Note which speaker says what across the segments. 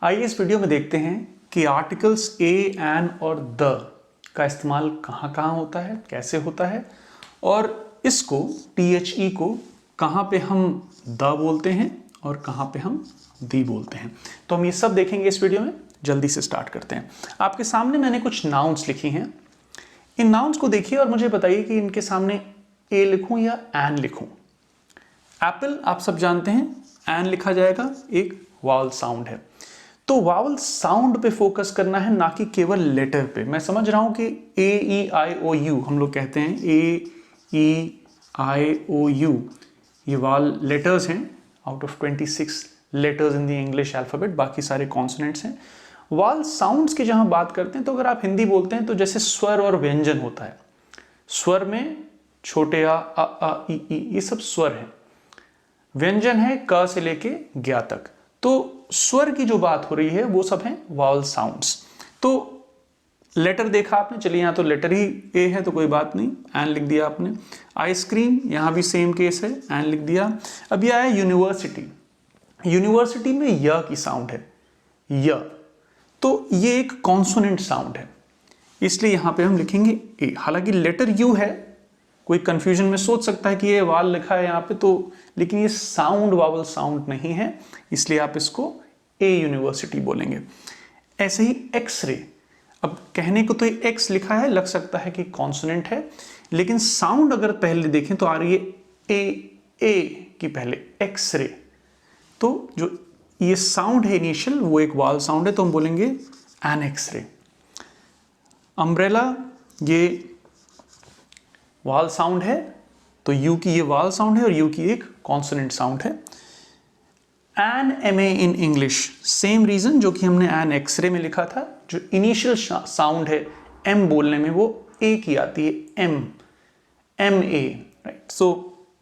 Speaker 1: आइए इस वीडियो में देखते हैं कि आर्टिकल्स ए, एन और द का इस्तेमाल कहाँ कहाँ होता है, कैसे होता है, और इसको THE को कहाँ पे हम द बोलते हैं और कहाँ पे हम दी बोलते हैं। तो हम ये सब देखेंगे इस वीडियो में। जल्दी से स्टार्ट करते हैं। आपके सामने मैंने कुछ नाउन्स लिखी हैं। इन नाउन्स को देखिए और मुझे बताइए कि इनके सामने ए लिखूं या एन लिखूं। एप्पल आप सब जानते हैं, एन लिखा जाएगा, एक वावल साउंड है। तो वावल साउंड पे फोकस करना है, ना कि केवल लेटर पे। मैं समझ रहा हूं कि A-E-I-O-U हम लोग कहते हैं, A-E-I-O-U ये वावल लेटर्स हैं out of 26 letters in the English alphabet, बाकी सारे कॉन्सोनेंट्स हैं। वावल साउंड्स की जहां बात करते हैं तो अगर आप हिंदी बोलते हैं तो जैसे स्वर और व्यंजन होता है, स्वर में छोटे आ ई ये सब स्वर है, व्यंजन है क से लेके ज्ञ तक। तो स्वर की जो बात हो रही है वो सब है वावल साउंड्स। तो लेटर देखा आपने, चलिए यहां तो लेटर ही ए है तो कोई बात नहीं, एन लिख दिया आपने। आइसक्रीम, यहां भी सेम केस है, एन लिख दिया। अब यह है यूनिवर्सिटी। यूनिवर्सिटी में य की साउंड है, य, तो ये एक कॉन्सोनेंट साउंड है, इसलिए यहां पे हम लिखेंगे ए। हालांकि लेटर यू है, कोई कंफ्यूजन में सोच सकता है कि ये वाल लिखा है यहाँ पे, तो लेकिन ये साउंड वावल साउंड नहीं है, इसलिए आप इसको ए यूनिवर्सिटी बोलेंगे। ऐसे ही एक्सरे, अब कहने को तो ये एक्स लिखा है, लग सकता है कि कॉन्सोनेंट है, लेकिन साउंड अगर पहले देखें तो आ रही है ए की पहले, एक्सरे। तो जो ये साउंड है इनिशियल, वो एक वावल साउंड है, तो हम बोलेंगे एन एक्सरे। अम्ब्रेला, ये वावल साउंड है, तो यू की ये वावल साउंड है और यू की एक कॉन्सोनेंट साउंड है। An MA in English, same reason जो कि हमने एन एक्सरे में लिखा था, जो इनिशियल साउंड है एम बोलने में वो ए की आती है, एम, MA, राइट। सो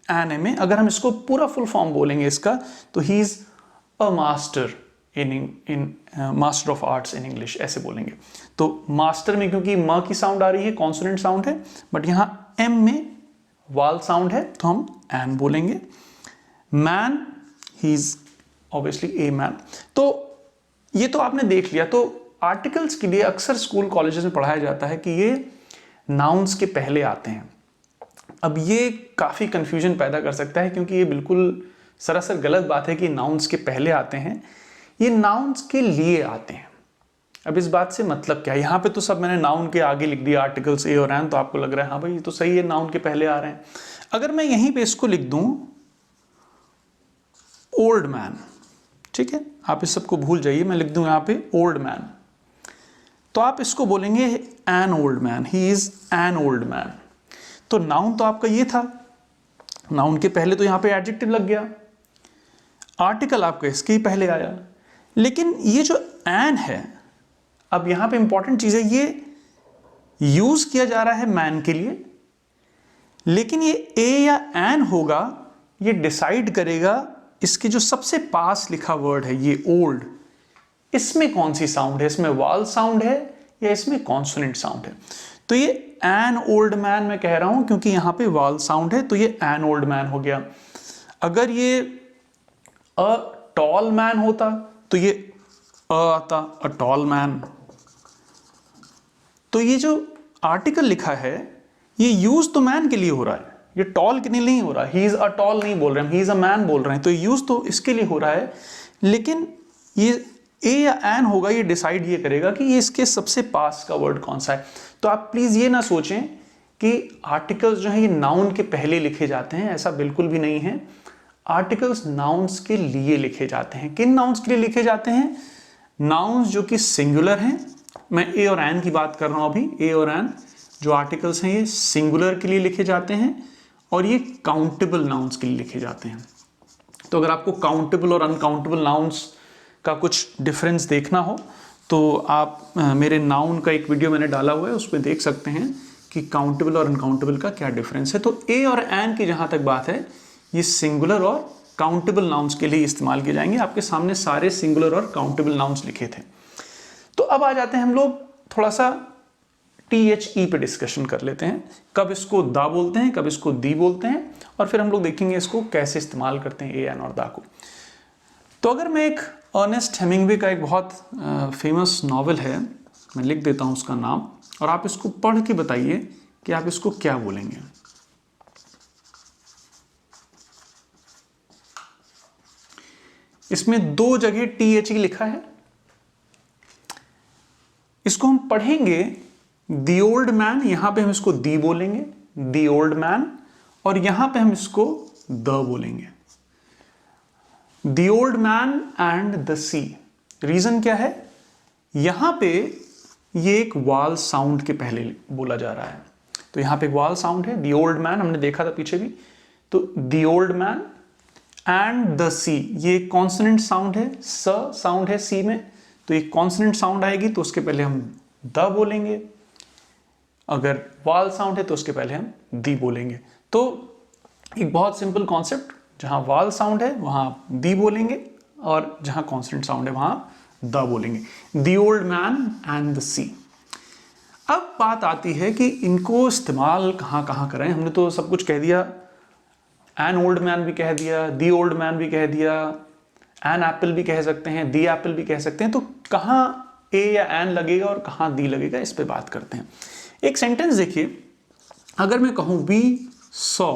Speaker 1: एन MA, अगर हम इसको पूरा फुल फॉर्म बोलेंगे इसका, तो he is a master in master of arts in English, ऐसे बोलेंगे। तो मास्टर में क्योंकि म की साउंड आ रही है, कॉन्सोनेंट साउंड है, बट यहां एम में वाल साउंड है तो हम एन बोलेंगे। Man, he is obviously a man. तो ये तो आपने देख लिया। तो आर्टिकल्स के लिए अक्सर स्कूल कॉलेजेस में पढ़ाया जाता है कि ये नाउन्स के पहले आते हैं। अब ये काफी कंफ्यूजन पैदा कर सकता है, क्योंकि ये बिल्कुल सरासर गलत बात है कि नाउन्स के पहले आते हैं, ये नाउन्स के लिए आते हैं। अब इस बात से मतलब क्या है, यहां पे तो सब मैंने नाउन के आगे लिख दिया आर्टिकल्स ए और एन, तो आपको लग रहा है हाँ भाई ये तो सही है, नाउन के पहले आ रहे हैं। अगर मैं यहीं पे इसको लिख दूं ओल्ड मैन, ठीक है, आप इस सबको भूल जाइए, मैं लिख दूं यहां पे ओल्ड मैन, तो आप इसको बोलेंगे N old man, he is an old man. तो नाउन तो आपका ये था, नाउन के पहले तो यहां पे एडजेक्टिव लग गया, आर्टिकल आपका इसके ही पहले आया। लेकिन ये जो एन है, अब यहां पे इंपॉर्टेंट चीज है, ये यूज किया जा रहा है मैन के लिए, लेकिन ये ए या एन होगा, ये डिसाइड करेगा इसके जो सबसे पास लिखा वर्ड है ये ओल्ड, इसमें कौन सी साउंड है, इसमें वावल साउंड है या इसमें कॉन्सोनेंट साउंड है। तो ये एन ओल्ड मैन मैं कह रहा हूं क्योंकि यहां पे वावल साउंड है, तो ये एन ओल्ड मैन हो गया। अगर ये अ टॉल मैन होता तो ये अ आता, अ टॉल मैन। तो ये जो आर्टिकल लिखा है ये यूज तो मैन के लिए हो रहा है, ये टॉल के लिए नहीं हो रहा, ही इज अ टॉल नहीं बोल रहे हैं, ही इज अ मैन बोल रहे हैं, तो यूज तो इसके लिए हो रहा है। लेकिन ये ए या एन होगा, ये डिसाइड ये करेगा कि ये इसके सबसे पास का वर्ड कौन सा है। तो आप प्लीज ये ना सोचें कि आर्टिकल्स जो है ये नाउन के पहले लिखे जाते हैं, ऐसा बिल्कुल भी नहीं है। आर्टिकल्स नाउन्स के लिए लिखे जाते हैं। किन नाउन्स के लिए लिखे जाते हैं? नाउन्स जो कि सिंगुलर हैं, मैं ए और एन की बात कर रहा हूं अभी, ए और एन जो आर्टिकल्स हैं ये सिंगुलर के लिए लिखे जाते हैं, और ये काउंटेबल नाउन्स के लिए लिखे जाते हैं। तो अगर आपको काउंटेबल और अनकाउंटेबल नाउन्स का कुछ डिफरेंस देखना हो तो आप मेरे नाउन का एक वीडियो मैंने डाला हुआ है, उसमें देख सकते हैं कि काउंटेबल और अनकाउंटेबल का क्या डिफरेंस है। तो ए और एन की जहां तक बात है, ये सिंगुलर और काउंटेबल नाउन्स के लिए इस्तेमाल किए जाएंगे। आपके सामने सारे सिंगुलर और काउंटेबल नाउन्स लिखे थे। तो अब आ जाते हैं हम लोग थोड़ा सा THE पे डिस्कशन कर लेते हैं, कब इसको दा बोलते हैं, कब इसको दी बोलते हैं, और फिर हम लोग देखेंगे इसको कैसे इस्तेमाल करते हैं ए एन और दा को। तो अगर मैं एक अर्नेस्ट हेमिंग्वे का एक बहुत फेमस नॉवल है, मैं लिख देता हूँ उसका नाम, और आप इसको पढ़ के बताइए कि आप इसको क्या बोलेंगे। इसमें 2 जगह THE लिखा है। इसको हम पढ़ेंगे दी ओल्ड मैन, यहां पे हम इसको दी बोलेंगे, दी ओल्ड मैन, और यहां पे हम इसको द बोलेंगे, the old man and the sea. Reason क्या है, यहां पे ये एक वाल साउंड के पहले बोला जा रहा है, तो यहां पे एक वाल साउंड है, दी ओल्ड मैन हमने देखा था पीछे भी, तो the old man and the sea, ये कॉन्सोनेंट साउंड है, स साउंड है सी में, तो एक कॉन्सोनेंट साउंड आएगी तो उसके पहले हम द बोलेंगे, अगर वाल साउंड है तो उसके पहले हम दी बोलेंगे। तो एक बहुत सिंपल कॉन्सेप्ट, जहां वाल साउंड है वहां दी बोलेंगे, और जहां कॉन्सोनेंट साउंड है वहां द बोलेंगे। The old man and the sea. अब बात आती है कि इनको इस्तेमाल कहां कहां करें। हमने तो सब कुछ कह दिया, एन ओल्ड मैन भी कह दिया, दी ओल्ड मैन भी कह दिया, एन एप्पल भी कह सकते हैं, दी एप्पल भी कह सकते हैं, तो कहां ए या एन लगेगा और कहां दी लगेगा, इस पे बात करते हैं। एक सेंटेंस देखिए, अगर मैं कहूं we saw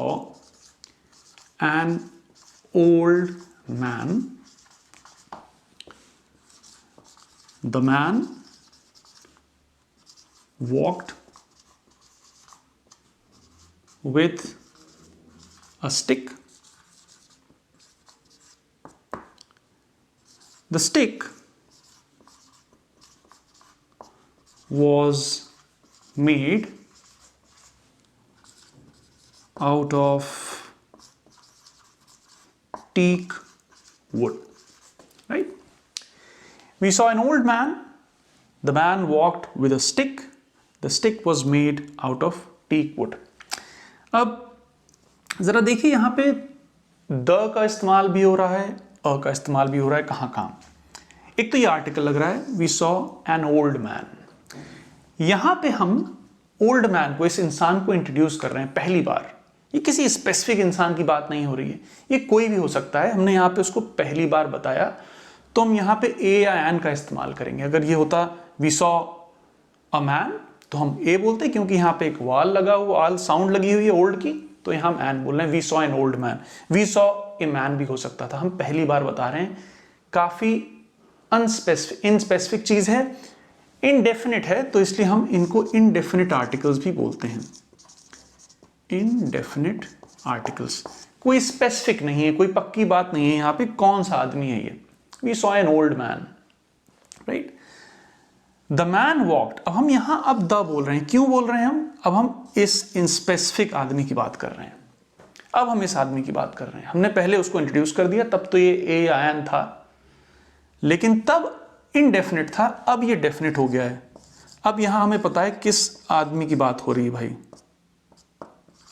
Speaker 1: an old man, the man walked with a stick. The stick was made out of teak wood, right? We saw an old man. The man walked with a stick. The stick was made out of teak wood. अब जरा देखिए, यहां पे the का इस्तेमाल भी हो रहा है, अ का इस्तेमाल भी हो रहा है, कहां कहां। एक तो ये आर्टिकल लग रहा है, we saw an old man, यहां पे हम ओल्ड मैन को, इस इंसान को इंट्रोड्यूस कर रहे हैं पहली बार। ये किसी स्पेसिफिक इंसान की बात नहीं हो रही है, ये कोई भी हो सकता है। हमने यहां पे उसको पहली बार बताया, तो हम यहां पे ए या एन का इस्तेमाल करेंगे। अगर ये होता वी सॉ अ मैन, तो हम ए बोलते, क्योंकि यहां पे एक वाल लगा हुआ, वाल साउंड लगी हुई है ओल्ड की, तो यहां हम एन बोल रहे हैं। We saw an old man, we saw a man भी हो सकता था, हम पहली बार बता रहे हैं। काफी अनस्पेसिफिक, इनस्पेसिफिक चीज है, इनडेफिनिट है, तो इसलिए हम इनको इनडेफिनिट आर्टिकल्स भी बोलते हैं। इनडेफिनिट आर्टिकल्स, कोई स्पेसिफिक नहीं है, कोई पक्की बात नहीं है यहां पे कौन सा आदमी है ये। We saw an old man, right. The man walked, अब हम यहां अब द बोल रहे हैं, क्यों बोल रहे हैं हम? अब हम इस इनस्पेसिफिक आदमी की बात कर रहे हैं, अब हम इस आदमी की बात कर रहे हैं। हमने पहले उसको इंट्रोड्यूस कर दिया, तब तो ये ए या एन था, लेकिन तब इनडेफिनिट था, अब ये डेफिनिट हो गया है। अब यहां हमें पता है किस आदमी की बात हो रही है भाई,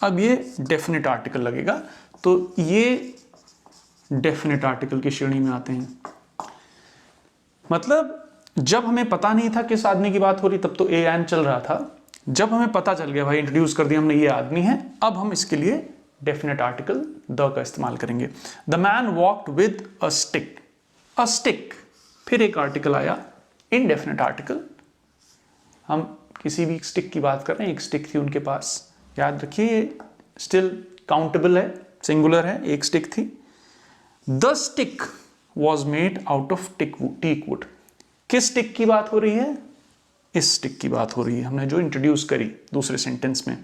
Speaker 1: अब ये डेफिनिट आर्टिकल लगेगा, तो ये डेफिनिट आर्टिकल की श्रेणी में आते हैं। मतलब जब हमें पता नहीं था किस आदमी की बात हो रही, तब तो ए एन चल रहा था। जब हमें पता चल गया भाई, इंट्रोड्यूस कर दिया हमने, ये आदमी है, अब हम इसके लिए डेफिनेट आर्टिकल द का इस्तेमाल करेंगे। The man walked with a stick, a stick, फिर एक आर्टिकल आया, इनडेफिनेट आर्टिकल। हम किसी भी स्टिक की बात कर रहे हैं, एक स्टिक थी उनके पास, याद रखिए ये स्टिल काउंटेबल है, सिंगुलर है, एक स्टिक थी। The stick was made out of teak wood, किस स्टिक की बात हो रही है? इस स्टिक की बात हो रही है, हमने जो इंट्रोड्यूस करी दूसरे सेंटेंस में,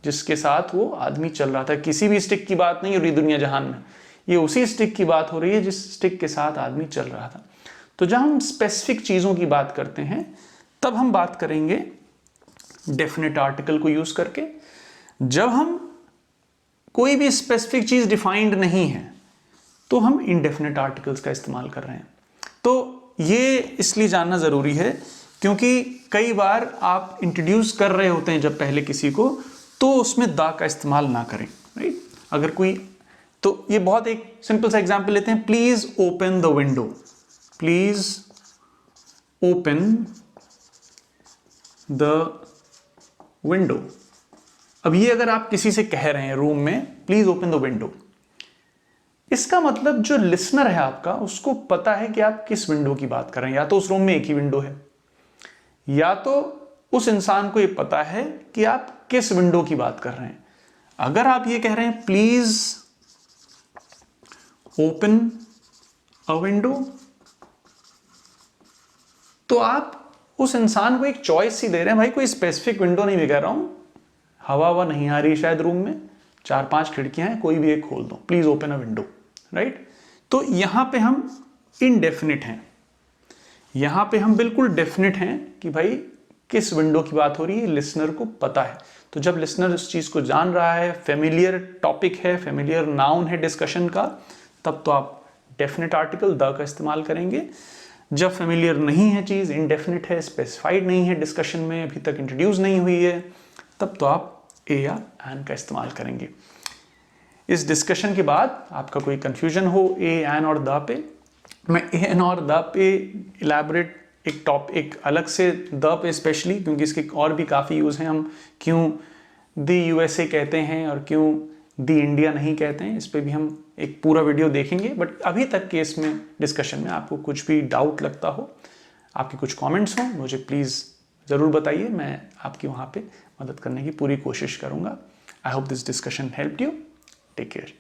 Speaker 1: जिसके साथ वो आदमी चल रहा था। किसी भी स्टिक की बात नहीं हो रही दुनिया जहान में, ये उसी स्टिक की बात हो रही है जिस स्टिक के साथ आदमी चल रहा था। तो जब हम स्पेसिफिक चीजों की बात करते हैं, तब हम बात करेंगे डेफिनेट आर्टिकल को यूज करके। जब हम कोई भी स्पेसिफिक चीज डिफाइंड नहीं है, तो हम इनडेफिनेट आर्टिकल्स का इस्तेमाल कर रहे हैं। तो ये इसलिए जानना जरूरी है, क्योंकि कई बार आप इंट्रोड्यूस कर रहे होते हैं जब पहले किसी को, तो उसमें द का इस्तेमाल ना करें, राइट। अगर कोई, तो ये बहुत एक सिंपल सा एग्जांपल लेते हैं, please open the window, please open the window. अब ये अगर आप किसी से कह रहे हैं रूम में, प्लीज ओपन द विंडो, इसका मतलब जो लिसनर है आपका, उसको पता है कि आप किस विंडो की बात कर रहे हैं। या तो उस रूम में एक ही विंडो है, या तो उस इंसान को ये पता है कि आप किस विंडो की बात कर रहे हैं। अगर आप ये कह रहे हैं प्लीज ओपन अ विंडो, तो आप उस इंसान को एक चॉइस ही दे रहे हैं, भाई कोई स्पेसिफिक विंडो नहीं मैं कह रहा हूं, हवा नहीं आ रही शायद रूम में, 4-5 खिड़कियां हैं, कोई भी एक खोल दो, please open a window, right. तो यहां पे हम इनडेफिनिट हैं, यहां पे हम बिल्कुल डेफिनिट हैं कि भाई किस विंडो की बात हो रही है, लिसनर को पता है। तो जब लिसनर उस चीज को जान रहा है, फेमिलियर टॉपिक है, फेमिलियर नाउन है डिस्कशन का, तब तो आप डेफिनेट आर्टिकल द का इस्तेमाल करेंगे। जब फेमिलियर नहीं है चीज, इनडेफिनिट है, स्पेसिफाइड नहीं है, डिस्कशन में अभी तक इंट्रोड्यूस नहीं हुई है, तब तो आप ए या एन का इस्तेमाल करेंगे। इस डिस्कशन के बाद आपका कोई कंफ्यूजन हो ए, एन और द पे, मैं ए, एन और द पे इलेबोरेट एक अलग से द पे स्पेशली, क्योंकि इसके और भी काफ़ी यूज़ हैं, हम क्यों दी यूएसए कहते हैं और क्यों दी इंडिया नहीं कहते हैं, इस पे भी हम एक पूरा वीडियो देखेंगे। बट अभी तक के इसमें डिस्कशन में आपको कुछ भी डाउट लगता हो, आपके कुछ कमेंट्स हों, मुझे प्लीज़ ज़रूर बताइए, मैं आपकी वहाँ पे मदद करने की पूरी कोशिश करूँगा। I hope this discussion helped you. Take care.